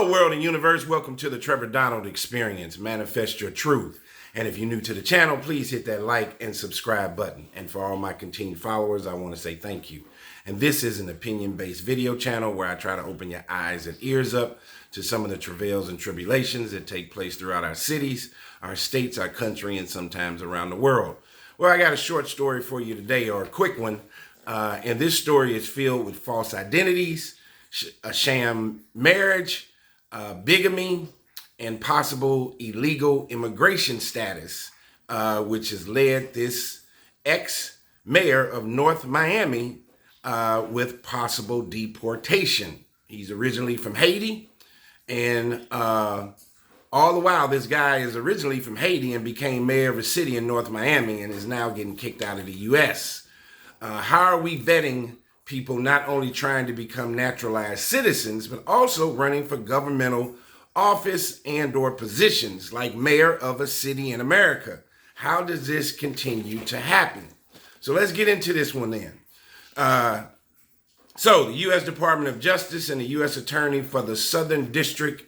Hello, world and universe. Welcome to the Trevor Donald Experience. Manifest your truth. And if you're new to the channel, please hit that like and subscribe button. And for all my continued followers, I want to say thank you. And this is an opinion-based video channel where I try to open your eyes and ears up to some of the travails and tribulations that take place throughout our cities, our states, our country, and sometimes around the world. Well, I got a short story for you today, or a quick one. And this story is filled with false identities, a sham marriage, bigamy, and possible illegal immigration status, which has led this ex-mayor of North Miami with possible deportation. He's originally from Haiti, and all the while this guy is originally from Haiti and became mayor of a city in North Miami and is now getting kicked out of the U.S. How are we vetting people not only trying to become naturalized citizens, but also running for governmental office and or positions like mayor of a city in America? How does this continue to happen? So let's get into this one then. So the U.S. Department of Justice and the U.S. Attorney for the Southern District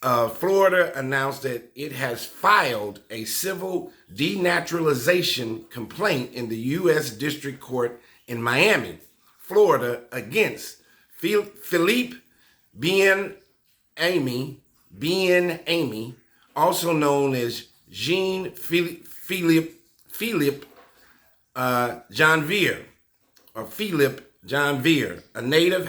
of Florida announced that it has filed a civil denaturalization complaint in the U.S. District Court in Miami, Florida, against Philippe Bien-Aimé, also known as Jean-Philippe Janvier, or Philippe Janvier, a native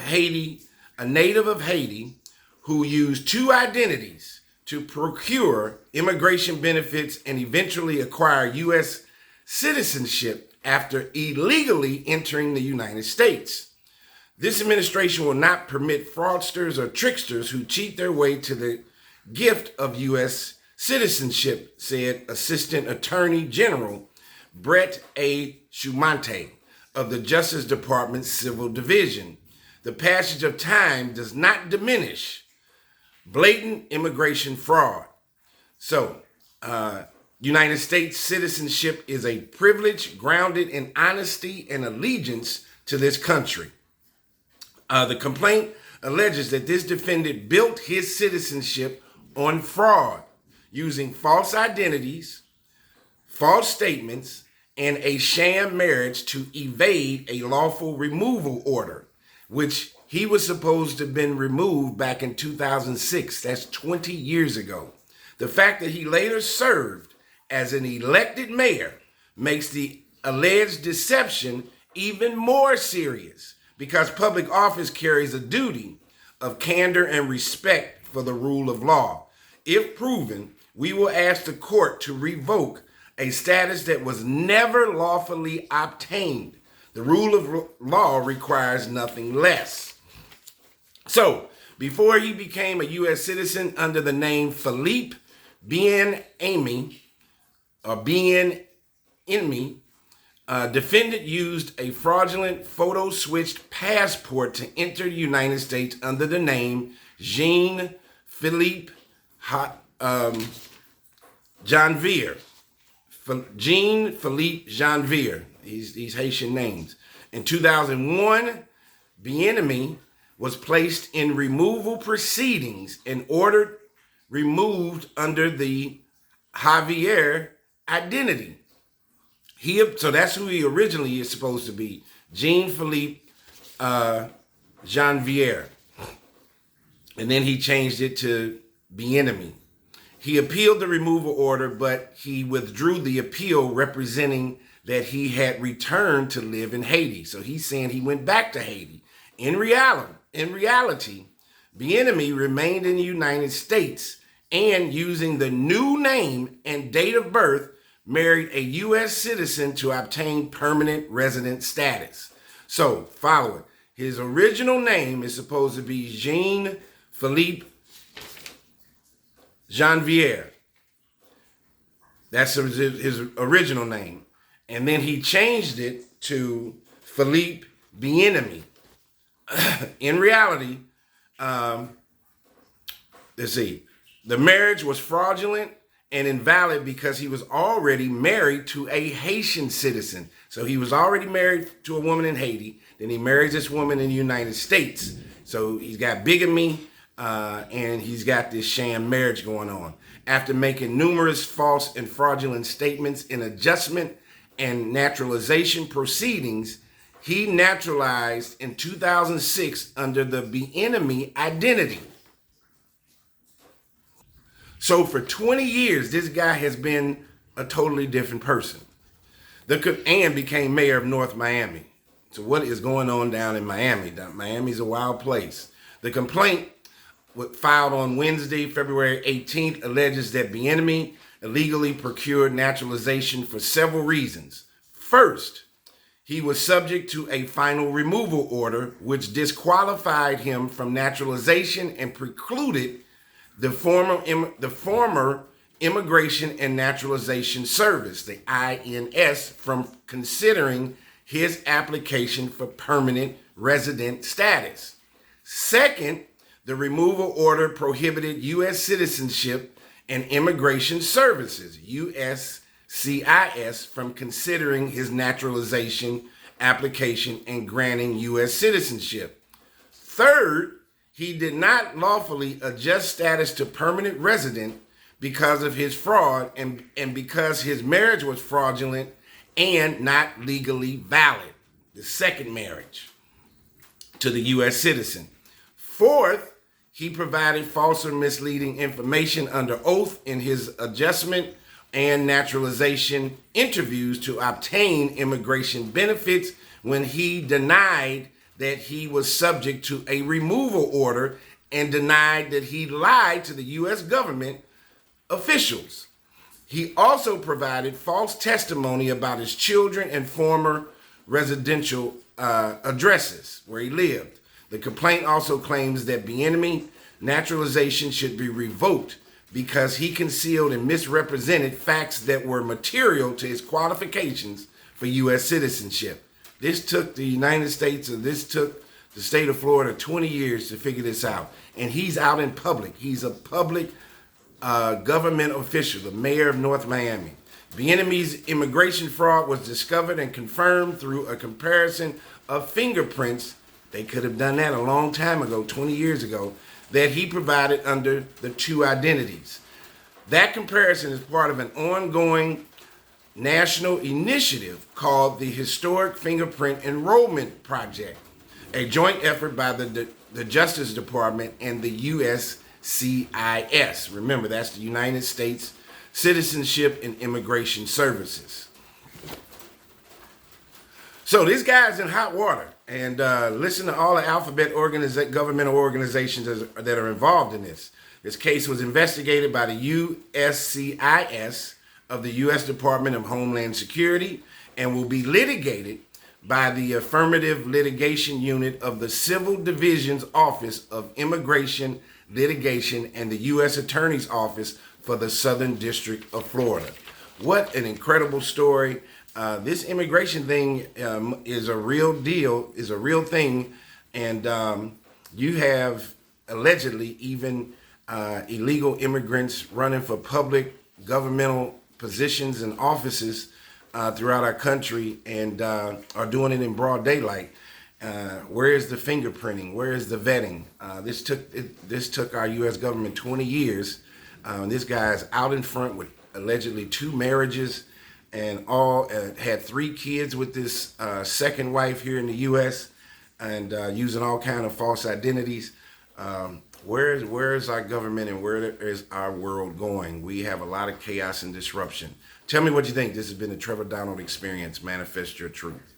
of Haiti, who used two identities to procure immigration benefits and eventually acquire U.S. citizenship after illegally entering the United States. This administration will not permit fraudsters or tricksters who cheat their way to the gift of U.S. citizenship, said Assistant Attorney General Brett A. Shumante of the Justice Department's Civil Division. The passage of time does not diminish blatant immigration fraud. So, United States citizenship is a privilege grounded in honesty and allegiance to this country. The complaint alleges that this defendant built his citizenship on fraud, using false identities, false statements, and a sham marriage to evade a lawful removal order, which he was supposed to have been removed back in 2006. That's 20 years ago. The fact that he later served as an elected mayor makes the alleged deception even more serious, because public office carries a duty of candor and respect for the rule of law. If proven, we will ask the court to revoke a status that was never lawfully obtained. The rule of law requires nothing less. So, before he became a U.S. citizen under the name Philippe Bien-Aimé, or Bien-Aimé, defendant used a fraudulent photo-switched passport to enter the United States under the name Jean-Philippe Janvier. Jean-Philippe Janvier, these Haitian names. In 2001, Bien-Aimé was placed in removal proceedings and ordered removed under the Javier identity. So that's who he originally is supposed to be, Jean-Philippe Janvier. And then he changed it to Bien-Aimé. He appealed the removal order, but he withdrew the appeal, representing that he had returned to live in Haiti. So he's saying he went back to Haiti. In reality, Bien-Aimé remained in the United States and, using the new name and date of birth, married a U.S. citizen to obtain permanent resident status. So, follow it. His original name is supposed to be Jean-Philippe Janvier. That's his original name. And then he changed it to Philippe Bien-Aimé. In reality, let's see, the marriage was fraudulent and invalid because he was already married to a Haitian citizen. So he was already married to a woman in Haiti. Then he marries this woman in the United States. So he's got bigamy, and he's got this sham marriage going on. After making numerous false and fraudulent statements in adjustment and naturalization proceedings, he naturalized in 2006 under the Bienemy identity. So for 20 years, this guy has been a totally different person. And became mayor of North Miami. So what is going on down in Miami? Miami's a wild place. The complaint filed on Wednesday, February 18th, alleges that Bienemy illegally procured naturalization for several reasons. First, he was subject to a final removal order, which disqualified him from naturalization and precluded the former Immigration and Naturalization Service, the INS, from considering his application for permanent resident status. Second, the removal order prohibited U.S. Citizenship and Immigration Services, USCIS, from considering his naturalization application and granting U.S. citizenship. Third, he did not lawfully adjust status to permanent resident because of his fraud and because his marriage was fraudulent and not legally valid, the second marriage to the U.S. citizen. Fourth, he provided false or misleading information under oath in his adjustment and naturalization interviews to obtain immigration benefits when he denied that he was subject to a removal order and denied that he lied to the U.S. government officials. He also provided false testimony about his children and former residential addresses where he lived. The complaint also claims that Bienemy naturalization should be revoked because he concealed and misrepresented facts that were material to his qualifications for U.S. citizenship. This took the United States, or this took the state of Florida 20 years to figure this out. And he's out in public. He's a public government official, the mayor of North Miami. Bienemy's immigration fraud was discovered and confirmed through a comparison of fingerprints. They could have done that a long time ago, 20 years ago, that he provided under the two identities. That comparison is part of an ongoing national initiative called the Historic Fingerprint Enrollment Project, a joint effort by the Justice Department and the USCIS. Remember, that's the United States Citizenship and Immigration Services. So this guy's in hot water, and listen to all the alphabet governmental organizations that are involved in this. This case was investigated by the USCIS of the U.S. Department of Homeland Security and will be litigated by the Affirmative Litigation Unit of the Civil Division's Office of Immigration Litigation and the U.S. Attorney's Office for the Southern District of Florida. What an incredible story. This immigration thing is a real deal, is a real thing, and you have allegedly even illegal immigrants running for public governmental positions and offices throughout our country and are doing it in broad daylight. Where is the fingerprinting? Where is the vetting? This took our U.S. government 20 years. This guy's out in front with allegedly 2 marriages and all had 3 kids with this second wife here in the U.S. and using all kind of false identities. Where is our government and where is our world going? We have a lot of chaos and disruption. Tell me what you think. This has been the Trevor Donald Experience. Manifest your truth.